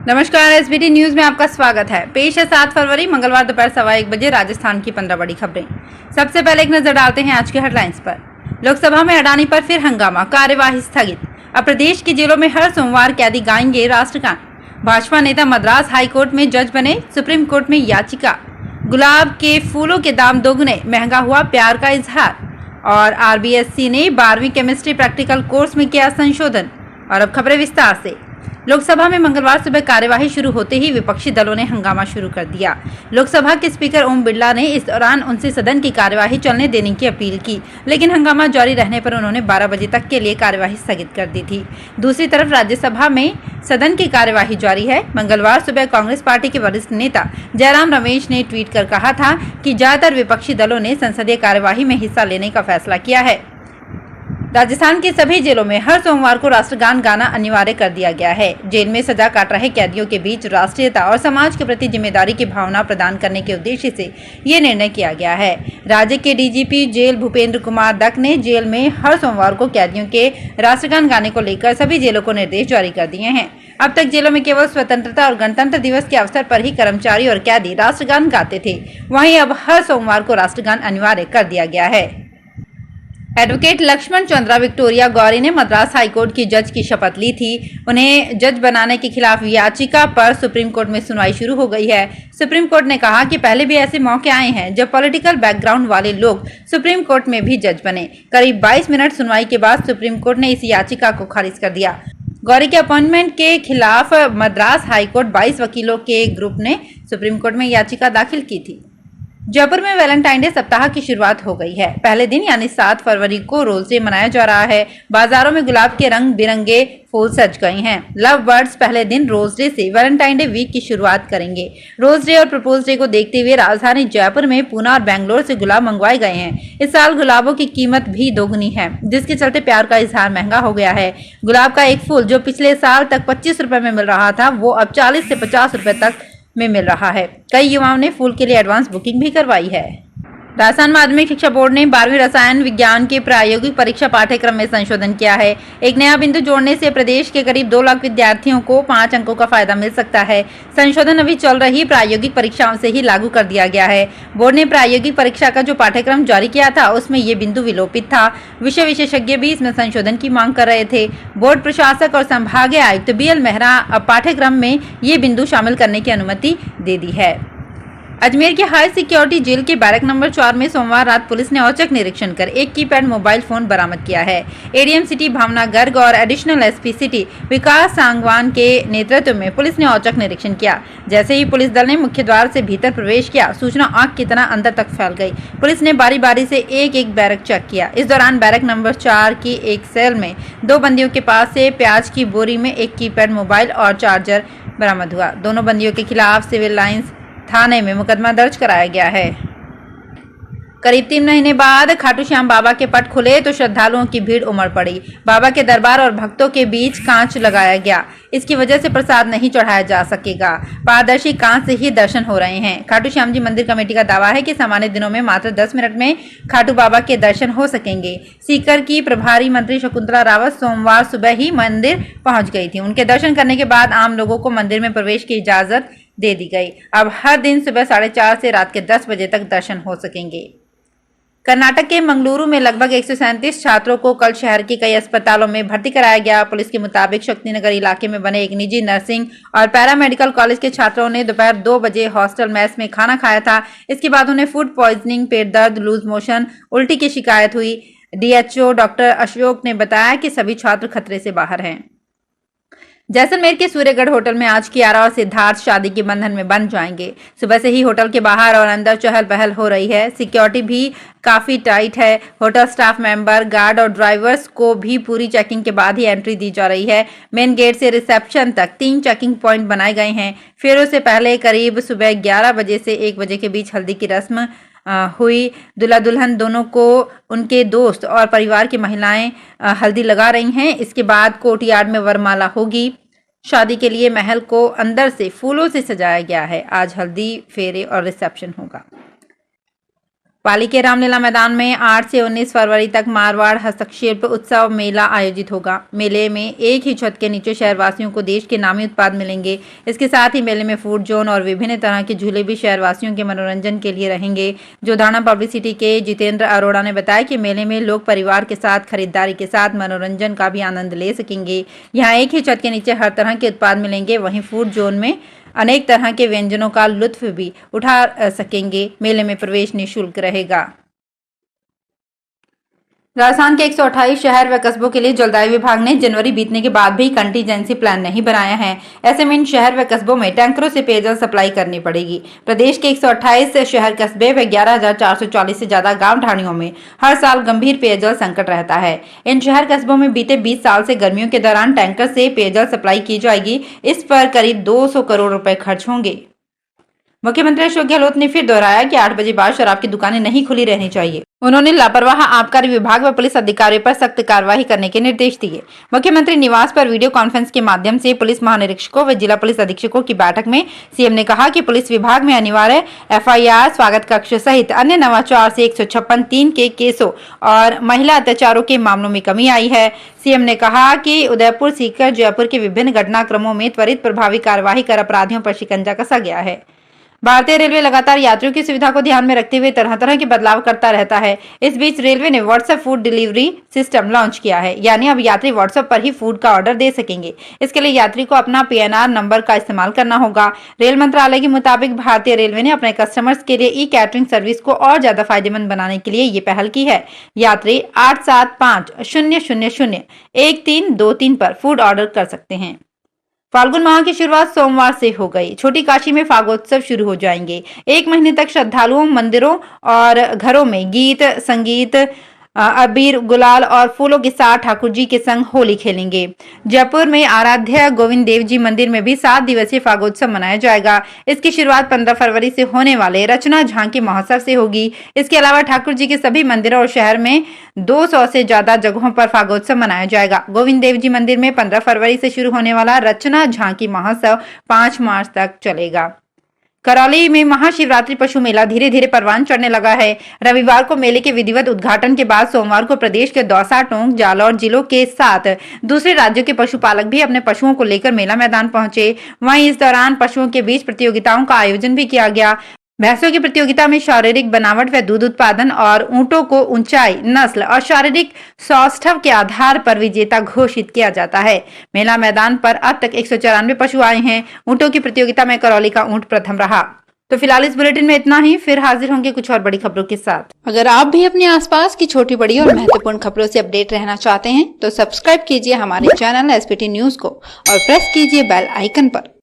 नमस्कार, SBT news में आपका स्वागत है। पेश है 7 फरवरी मंगलवार दोपहर 1:15 बजे राजस्थान की 15 बड़ी खबरें। सबसे पहले एक नजर डालते हैं आज के हेडलाइंस पर। लोकसभा में अडानी पर फिर हंगामा, कार्यवाही स्थगित। अब प्रदेश की जेलों में हर सोमवार कैदी गाएंगे राष्ट्रगान। भाजपा नेता मद्रास हाईकोर्ट में जज बने, सुप्रीम कोर्ट में याचिका। गुलाब के फूलों के दाम दोगुने, महंगा हुआ प्यार का इजहार। और आरबीएससी ने 12वीं केमिस्ट्री प्रैक्टिकल कोर्स में किया संशोधन। और अब खबरें विस्तार से। लोकसभा में मंगलवार सुबह कार्यवाही शुरू होते ही विपक्षी दलों ने हंगामा शुरू कर दिया। लोकसभा के स्पीकर ओम बिरला ने इस दौरान उनसे सदन की कार्यवाही चलने देने की अपील की, लेकिन हंगामा जारी रहने पर उन्होंने 12 बजे तक के लिए कार्यवाही स्थगित कर दी थी। दूसरी तरफ राज्यसभा में सदन की कार्यवाही जारी है। मंगलवार सुबह कांग्रेस पार्टी के वरिष्ठ नेता जयराम रमेश ने ट्वीट कर कहा था कि ज्यादातर विपक्षी दलों ने संसदीय कार्यवाही में हिस्सा लेने का फैसला किया है। राजस्थान के सभी जेलों में हर सोमवार को राष्ट्रगान गाना अनिवार्य कर दिया गया है। जेल में सजा काट रहे कैदियों के बीच राष्ट्रीयता और समाज के प्रति जिम्मेदारी की भावना प्रदान करने के उद्देश्य से ये निर्णय किया गया है। राज्य के डीजीपी जेल भूपेंद्र कुमार दत्त ने जेल में हर सोमवार को कैदियों के राष्ट्रगान गाने को लेकर सभी जेलों को निर्देश जारी कर दिए हैं। अब तक जेलों में केवल स्वतंत्रता और गणतंत्र दिवस के अवसर पर ही कर्मचारी और कैदी राष्ट्रगान गाते थे, वहीं अब हर सोमवार को राष्ट्रगान अनिवार्य कर दिया गया है। एडवोकेट लक्ष्मण चंद्रा विक्टोरिया गौरी ने मद्रास हाईकोर्ट की जज की शपथ ली थी। उन्हें जज बनाने के खिलाफ याचिका पर सुप्रीम कोर्ट में सुनवाई शुरू हो गई है। सुप्रीम कोर्ट ने कहा कि पहले भी ऐसे मौके आए हैं जब पॉलिटिकल बैकग्राउंड वाले लोग सुप्रीम कोर्ट में भी जज बने। करीब 22 मिनट सुनवाई के बाद सुप्रीम कोर्ट ने इस याचिका को खारिज कर दिया। गौरी के अपॉइंटमेंट के खिलाफ मद्रास हाईकोर्ट 22 वकीलों के ग्रुप ने सुप्रीम कोर्ट में याचिका दाखिल की थी। जयपुर में वैलेंटाइन डे सप्ताह की शुरुआत हो गई है। पहले दिन यानी 7 फरवरी को रोज डे मनाया जा रहा है। बाजारों में गुलाब के रंग बिरंगे फूल सज गए हैं। लव बर्ड्स पहले दिन रोज डे से वैलेंटाइन डे वीक की शुरुआत करेंगे। रोज डे और प्रपोज डे को देखते हुए राजधानी जयपुर में पूना और बेंगलोर से गुलाब मंगवाए गए हैं। इस साल गुलाबों की कीमत भी दोगुनी है, जिसके चलते प्यार का इजहार महंगा हो गया है। गुलाब का एक फूल जो पिछले साल तक 25 रुपए में मिल रहा था, वो अब 40 से 50 रुपए तक में मिल रहा है। कई युवाओं ने फूल के लिए एडवांस बुकिंग भी करवाई है। राजस्थान माध्यमिक शिक्षा बोर्ड ने 12वीं रसायन विज्ञान के प्रायोगिक परीक्षा पाठ्यक्रम में संशोधन किया है। एक नया बिंदु जोड़ने से प्रदेश के करीब 2 लाख विद्यार्थियों को 5 अंकों का फायदा मिल सकता है। संशोधन अभी चल रही प्रायोगिक परीक्षाओं से ही लागू कर दिया गया है। बोर्ड ने प्रायोगिक परीक्षा का जो पाठ्यक्रम जारी किया था, उसमें ये बिंदु विलोपित था। विषय विशेषज्ञ भी इसमें संशोधन की मांग कर रहे थे। बोर्ड प्रशासक और संभागीय आयुक्त BL मेहरा अब पाठ्यक्रम में ये बिंदु शामिल करने की अनुमति दे दी है। अजमेर के हाई सिक्योरिटी जेल के बैरक नंबर 4 में सोमवार रात पुलिस ने औचक निरीक्षण कर एक कीपैड मोबाइल फोन बरामद किया है। एडीएम सिटी भावना गर्ग और एडिशनल एसपी सिटी विकास सांगवान के नेतृत्व में पुलिस ने औचक निरीक्षण किया। जैसे ही पुलिस दल ने मुख्य द्वार से भीतर प्रवेश किया, सूचना आग की तरह अंदर तक फैल गई। पुलिस ने बारी बारी से एक बैरक चेक किया। इस दौरान बैरक नंबर 4 की एक सेल में 2 बंदियों के पास से प्याज की बोरी में एक कीपैड मोबाइल और चार्जर बरामद हुआ। दोनों बंदियों के खिलाफ सिविल लाइंस थाने में मुकदमा दर्ज कराया गया है। करीब 3 महीने बाद खाटू श्याम बाबा के पट खुले तो श्रद्धालुओं की भीड़ उमड़ पड़ी। बाबा के दरबार और भक्तों के बीच कांच लगाया गया। इसकी वजह से प्रसाद नहीं चढ़ाया जा सकेगा। पारदर्शी कांच से ही दर्शन हो रहे हैं। खाटू श्याम जी मंदिर कमेटी का दावा है कि सामान्य दिनों में मात्र 10 मिनट में खाटू बाबा के दर्शन हो सकेंगे। सीकर की प्रभारी मंत्री शकुंतला रावत सोमवार सुबह ही मंदिर पहुंच गई थी। उनके दर्शन करने के बाद आम लोगों को मंदिर में प्रवेश की इजाजत दे दी गई। अब हर दिन सुबह 4:30 से रात के 10 बजे तक दर्शन हो सकेंगे। कर्नाटक के मंगलुरु में लगभग 137 छात्रों को कल शहर के कई अस्पतालों में भर्ती कराया गया। पुलिस के मुताबिक शक्तिनगर इलाके में बने एक निजी नर्सिंग और पैरामेडिकल कॉलेज के छात्रों ने दोपहर 2 बजे हॉस्टल मेस में खाना खाया था। इसके बाद उन्हें फूड पॉइजनिंग, पेट दर्द, लूज मोशन, उल्टी की शिकायत हुई। डीएचओ डॉक्टर अशोक ने बताया कि सभी छात्र खतरे से बाहर हैं। जैसलमेर के सूर्यगढ़ होटल में आज कियारा और सिद्धार्थ शादी के बंधन में बंध जाएंगे। सुबह से ही होटल के बाहर और अंदर चहल पहल हो रही है। सिक्योरिटी भी काफी टाइट है। होटल स्टाफ मेंबर, गार्ड और ड्राइवर्स को भी पूरी चेकिंग के बाद ही एंट्री दी जा रही है। मेन गेट से रिसेप्शन तक 3 चेकिंग पॉइंट बनाए गए हैं। फेरों से पहले करीब सुबह 11 बजे से 1 बजे के बीच हल्दी की रस्म हुई। दूल्हा दुल्हन दोनों को उनके दोस्त और परिवार की महिलाएं हल्दी लगा रही हैं। इसके बाद कोर्टयार्ड में वरमाला होगी। शादी के लिए महल को अंदर से फूलों से सजाया गया है। आज हल्दी, फेरे और रिसेप्शन होगा। पाली के रामलीला मैदान में 8 से 19 फरवरी तक मारवाड़ हस्तशिल्प उत्सव मेला आयोजित होगा। मेले में एक ही छत के नीचे शहरवासियों को देश के नामी उत्पाद मिलेंगे। इसके साथ ही मेले में फूड जोन और विभिन्न तरह के झूले भी शहरवासियों के मनोरंजन के लिए रहेंगे। जोधाना पब्लिसिटी के जितेंद्र अरोड़ा ने बताया कि मेले में लोग परिवार के साथ खरीदारी के साथ मनोरंजन का भी आनंद ले सकेंगे। यहाँ एक ही छत के नीचे हर तरह के उत्पाद मिलेंगे। वहीं फूड जोन में अनेक तरह के व्यंजनों का लुत्फ भी उठा सकेंगे। मेले में प्रवेश निःशुल्क रहेगा। राजस्थान के 128 शहर व कस्बों के लिए जलदायु विभाग ने जनवरी बीतने के बाद भी कंटीजेंसी प्लान नहीं बनाया है। ऐसे में इन शहर व कस्बों में टैंकरों से पेयजल सप्लाई करनी पड़ेगी। प्रदेश के 128 शहर कस्बे व 11,440 से ज्यादा गांव ढाणियों में हर साल गंभीर पेयजल संकट रहता है। इन शहर कस्बों में बीते 20 साल से गर्मियों के दौरान टैंकर से पेयजल सप्लाई की जाएगी। इस पर करीब 200 करोड़ रुपए खर्च होंगे। मुख्यमंत्री अशोक गहलोत ने फिर दोहराया कि 8 बजे बाद शराब की दुकानें नहीं खुली रहनी चाहिए। उन्होंने लापरवाह आबकारी विभाग व पुलिस अधिकारियों पर सख्त कार्रवाई करने के निर्देश दिए। मुख्यमंत्री निवास पर वीडियो कॉन्फ्रेंस के माध्यम से पुलिस महानिरीक्षकों व जिला पुलिस अधीक्षकों की बैठक में सीएम ने कहा कि पुलिस विभाग में अनिवार्य FIR, स्वागत कक्ष सहित अन्य नवाचार से 156 3 के केसों और महिला अत्याचारों के मामलों में कमी आई है। सीएम ने कहा कि उदयपुर, सीकर, जयपुर के विभिन्न घटनाक्रमों में त्वरित प्रभावी कार्यवाही कर अपराधियों पर शिकंजा कसा गया है। भारतीय रेलवे लगातार यात्रियों की सुविधा को ध्यान में रखते हुए तरह तरह के बदलाव करता रहता है। इस बीच रेलवे ने WhatsApp food delivery system launch किया है, यानी अब यात्री व्हाट्सएप पर ही फूड का ऑर्डर दे सकेंगे। इसके लिए यात्री को अपना PNR नंबर का इस्तेमाल करना होगा। रेल मंत्रालय के मुताबिक भारतीय रेलवे ने अपने कस्टमर्स के लिए ई-कैटरिंग सर्विस को और ज्यादा फायदेमंद बनाने के लिए ये पहल की है। यात्री 875-000-1323 पर फूड ऑर्डर कर सकते हैं। फाल्गुन माह की शुरुआत सोमवार से हो गई। छोटी काशी में फागोत्सव शुरू हो जाएंगे। 1 महीने तक श्रद्धालुओं मंदिरों और घरों में गीत, संगीत, अबीर, गुलाल और फूलों के साथ ठाकुर जी के संग होली खेलेंगे। जयपुर में आराध्य गोविंद देव जी मंदिर में भी 7 दिवसीय फागोत्सव मनाया जाएगा। इसकी शुरुआत 15 फरवरी से होने वाले रचना झांकी महोत्सव से होगी। इसके अलावा ठाकुर जी के सभी मंदिरों और शहर में 200 से ज्यादा जगहों पर फागोत्सव मनाया जाएगा। गोविंद देव जी मंदिर में 15 फरवरी से शुरू होने वाला रचना झांकी महोत्सव 5 मार्च तक चलेगा। करौली में महाशिवरात्रि पशु मेला धीरे धीरे परवान चढ़ने लगा है। रविवार को मेले के विधिवत उद्घाटन के बाद सोमवार को प्रदेश के दौसा, टोंक, जालौर जिलों के साथ दूसरे राज्यों के पशुपालक भी अपने पशुओं को लेकर मेला मैदान पहुंचे। वहीं इस दौरान पशुओं के बीच प्रतियोगिताओं का आयोजन भी किया गया। भैंसों की प्रतियोगिता में शारीरिक बनावट व दूध उत्पादन और ऊंटों को ऊंचाई, नस्ल और शारीरिक सौष्ठव के आधार पर विजेता घोषित किया जाता है। मेला मैदान पर अब तक 194 पशु आए हैं। ऊंटों की प्रतियोगिता में करौली का ऊंट प्रथम रहा। तो फिलहाल इस बुलेटिन में इतना ही। फिर हाजिर होंगे कुछ और बड़ी खबरों के साथ। अगर आप भी अपने आसपास की छोटी बड़ी और महत्वपूर्ण खबरों से अपडेट रहना चाहते हैं तो सब्सक्राइब कीजिए हमारे चैनल SPT न्यूज को और प्रेस कीजिए बेल आइकन पर।